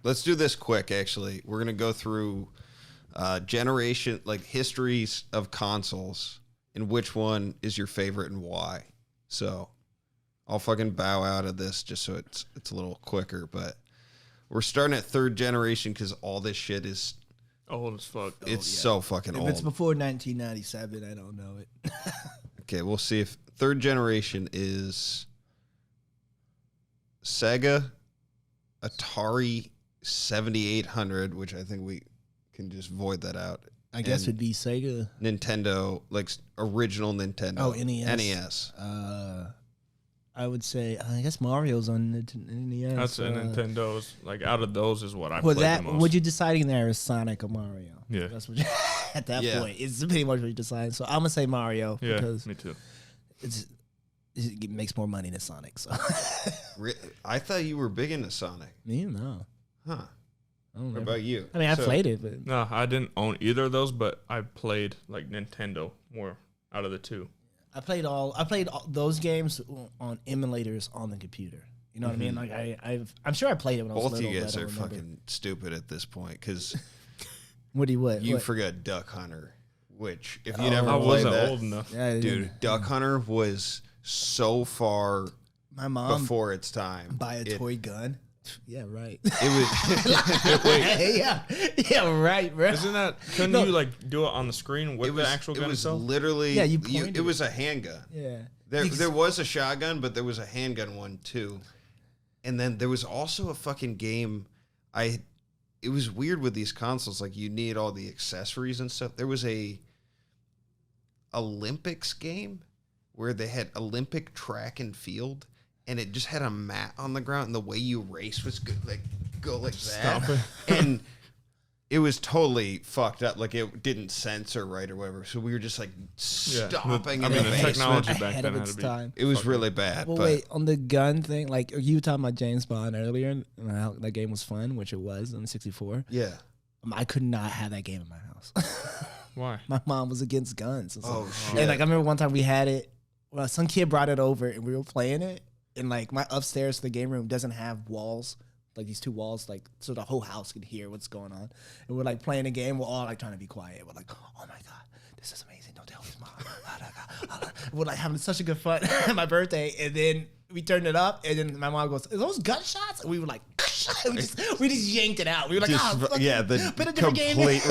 Let's do this quick, actually. We're going to go through histories of consoles and which one is your favorite and why. So I'll fucking bow out of this just so it's a little quicker, but we're starting at third generation because all this shit is old as fuck. It's so fucking old. If it's before 1997, I don't know it. Okay, we'll see if third generation is Sega, Atari 7800, which I think we can just void that out. I guess it'd be Sega. Nintendo, like original Nintendo. Oh, NES. NES. I would say, I guess Mario's on NES. That's Nintendo's. Like, out of those is what I played the most. What you deciding there is Sonic or Mario. Yeah. That's what you, at that point. It's pretty much what you decide. So I'm going to say Mario. Yeah, because me too. It makes more money than Sonic. So I thought you were big into Sonic. Me, no. Huh. What about you? I mean, I played it, but no, I didn't own either of those, but I played like Nintendo more out of the two. I played all those games on emulators on the computer. You know what I mean? Like I'm sure I played it when I was little. Both you guys are fucking stupid at this point because you forgot Duck Hunter, which if you never played wasn't that, old enough, dude. Duck Hunter was so far my mom before its time. Buy a toy gun. Yeah, right. It was yeah, right, bro. Isn't that? Couldn't you like do it on the screen with the actual gun itself? itself? Literally, it was a handgun. Yeah, there was a shotgun, but there was a handgun one too. And then there was also a fucking game. It was weird with these consoles. Like you need all the accessories and stuff. There was a Olympics game where they had Olympic track and field. And it just had a mat on the ground, and the way you race was good, like go like that. Stop it. And it was totally fucked up. Like it didn't censor right or whatever. So we were just like stomping. I mean, the technology back then had to be. Time. It was really bad. Well, wait, on the gun thing, like you were talking about James Bond earlier, and how that game was fun, which it was on the 64. Yeah, I could not have that game in my house. Why? My mom was against guns. Shit. And like I remember one time we had it. Well, some kid brought it over, and we were playing it. And like my upstairs, the game room doesn't have walls, like these two walls, like so the whole house can hear what's going on. And we're like playing a game. We're all like trying to be quiet. We're like, oh my God, this is amazing. Don't tell his mom. We're like having such a good fun at my birthday. And then we turned it up, and then my mom goes, "Are those gunshots?" And we were like, we just yanked it out. We were like, the complete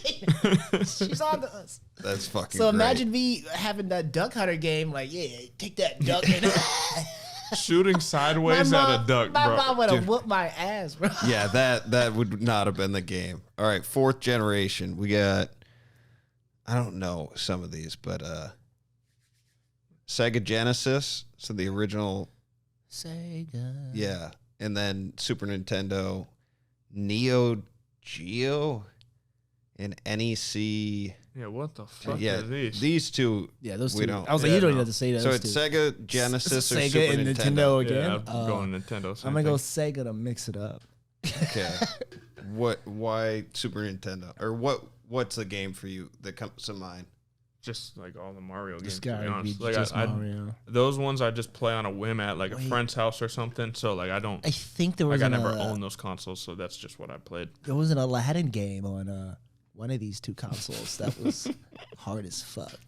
game. She's on to us. That's fucking. So imagine me having that Duck Hunter game, like, yeah, take that duck. Shooting sideways at a duck, my bro. My mom would have whooped my ass, bro. Yeah, that would not have been the game. All right, fourth generation. We got. I don't know some of these, but Sega Genesis, so the original Sega. Yeah. And then Super Nintendo, Neo Geo, and NEC. Yeah, what the fuck are these? These two. Yeah, those two. We don't. I was like, you don't even have to say that. So it's Sega Genesis or Sega Super and Nintendo again. Yeah, I'm going Nintendo. I'm gonna go Sega to mix it up. Okay. Why Super Nintendo? Or what's the game for you that comes to mind? Just like all the Mario games. Just gotta be like just Mario. Those ones I just play on a whim at like a friend's house or something. So like I think there was. Like I never owned those consoles, so that's just what I played. There was an Aladdin game on one of these two consoles that was hard as fuck.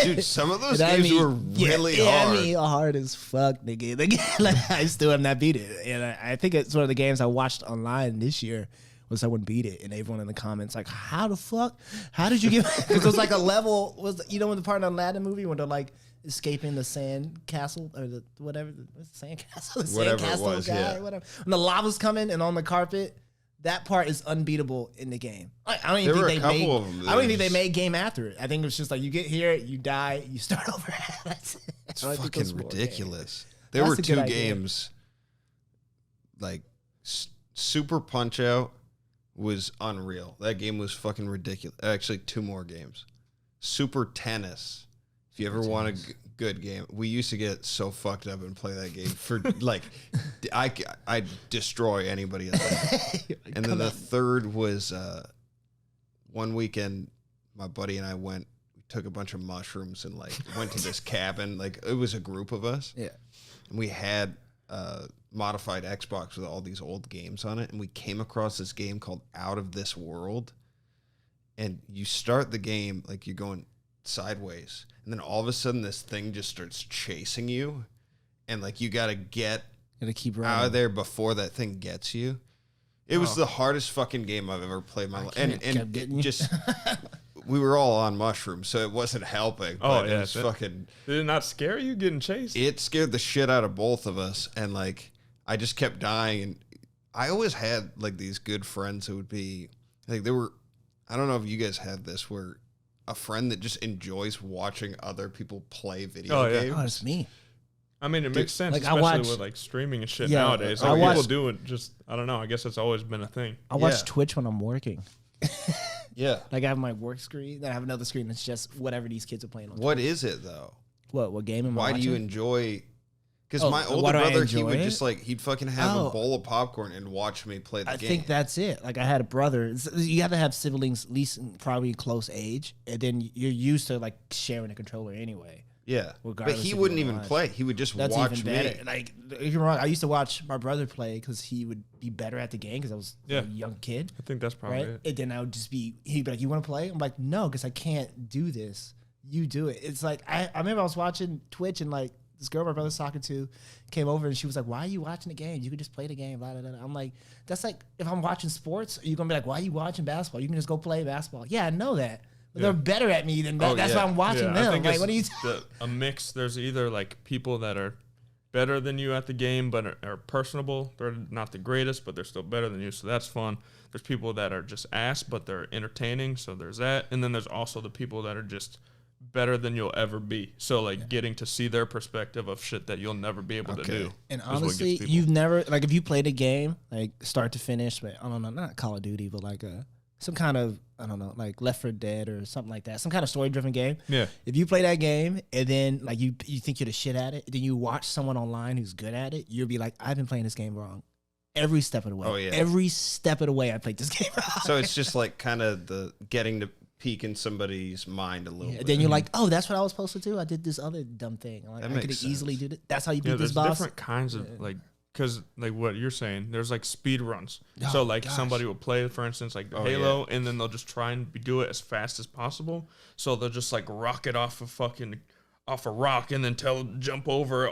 Dude, some of those games were really hard. I mean, hard as fuck, nigga. Like, I still have not beat it, and I think it's one of the games I watched online this year. Was someone beat it, and everyone in the comments like, "How the fuck? How did you get?" Because it was like a level. In the part of the Aladdin movie when they're like escaping the sand castle or the whatever, what's the sand castle, the whatever sand castle it was, guy, whatever. When the lava's coming and on the carpet, that part is unbeatable in the game. I don't even think they made game after it. I think it was just like you get here, you die, you start over. That's it. It's fucking ridiculous. There were two games, like Super Punch Out. Was unreal. That game was fucking ridiculous. Actually, two more games. Super Tennis. If you ever want a good game, we used to get so fucked up and play that game for like, I destroy anybody at that. And then the third was one weekend, my buddy and I we took a bunch of mushrooms and like went to this cabin. Like it was a group of us. Yeah. And we had modified Xbox with all these old games on it, and we came across this game called Out of This World. And you start the game like you're going sideways, and then all of a sudden this thing just starts chasing you, and like you gotta keep running out of there before that thing gets you. It was the hardest fucking game I've ever played in my life, and it just we were all on mushrooms, so it wasn't helping. But it was fucking. Did it not scare you getting chased? It scared the shit out of both of us, and like I just kept dying. And I always had like these good friends who would be like they were. I don't know if you guys have this, where a friend that just enjoys watching other people play video games. Oh, it's me. I mean, it makes sense, like, especially with like streaming and shit nowadays. Like, people do it just, I don't know. I guess it's always been a thing. I watch Twitch when I'm working. Yeah. Like I have my work screen, then I have another screen that's just whatever these kids are playing on. What is it though? What game am I Why watching? do you enjoy? Because my older brother, he would just like, he'd fucking have a bowl of popcorn and watch me play the game. I think that's it. Like I had a brother. You have to have siblings at least probably close age, and then you're used to like sharing a controller anyway. Yeah, but he wouldn't even play. He would just watch me. Like you're wrong. I used to watch my brother play because he would be better at the game because I was a young kid. I think that's probably it. And then I would just he'd be like, "You want to play?" I'm like, "No, because I can't do this. You do it." It's like I remember I was watching Twitch and like this girl my brother's talking to came over and she was like, "Why are you watching the game? You could just play the game." Blah, blah, blah. I'm like, that's like if I'm watching sports, are you gonna be like, "Why are you watching basketball? You can just go play basketball." Yeah, I know that. They're better at me than that. That's why I'm watching them. I think like, what are you? A mix. There's either like people that are better than you at the game, but are personable. They're not the greatest, but they're still better than you, so that's fun. There's people that are just ass, but they're entertaining, so there's that. And then there's also the people that are just better than you'll ever be. So like getting to see their perspective of shit that you'll never be able to do. And honestly, you've never like if you played a game like start to finish, but I don't know, not Call of Duty, but like some kind of, I don't know, like Left 4 Dead or something like that. Some kind of story-driven game. Yeah. If you play that game and then like you think you're the shit at it, then you watch someone online who's good at it, you'll be like, I've been playing this game wrong. Every step of the way. Oh, yeah. Every step of the way I played this game wrong. So it's just like kind of the getting to peek in somebody's mind a little bit. Then you're like, oh, that's what I was supposed to do? I did this other dumb thing. Like, I could have easily did it. That's how you beat this boss? There's different kinds of like, because like what you're saying, there's like speed runs. So like somebody will play, for instance, like Halo, and then they'll just try and do it as fast as possible. So they'll just like rocket off a rock and then jump over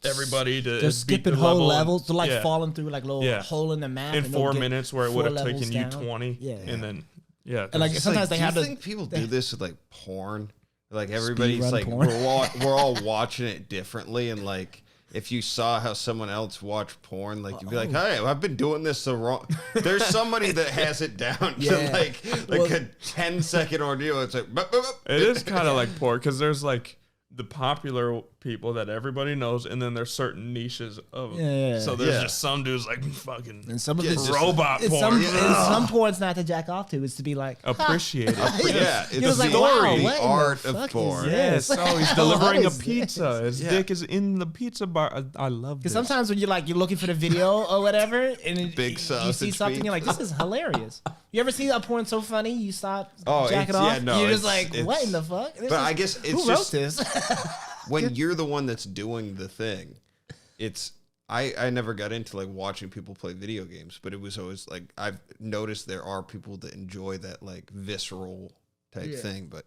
everybody to just skipping whole levels to like falling through like a little hole in the map in 4 minutes where it would have taken you 20. Yeah. And then and like sometimes they have to. Do you think people do this with like porn? Like everybody's like we're all watching it differently, and like if you saw how someone else watched porn, like you'd be like, "Hey, I've been doing this so wrong." There's somebody that has it down to like a 10-second ordeal. It's like it is kind of like porn because there's like the popular people that everybody knows, and then there's certain niches of so there's just some dudes like fucking and some of it's robot porn. Some porn's not to jack off to, it's to be like appreciate it. It's like, the art of porn. Yes, he's delivering a pizza. His dick is in the pizza bar. I love this. Because sometimes when you're looking for the video or whatever, and Big you see something, you're like, this is hilarious. You ever see a porn so funny you stop jacking off? You're just like, what in the fuck? But I guess it's who wrote this? When you're the one that's doing the thing, it's I never got into like watching people play video games, but it was always like I've noticed there are people that enjoy that like visceral type thing. But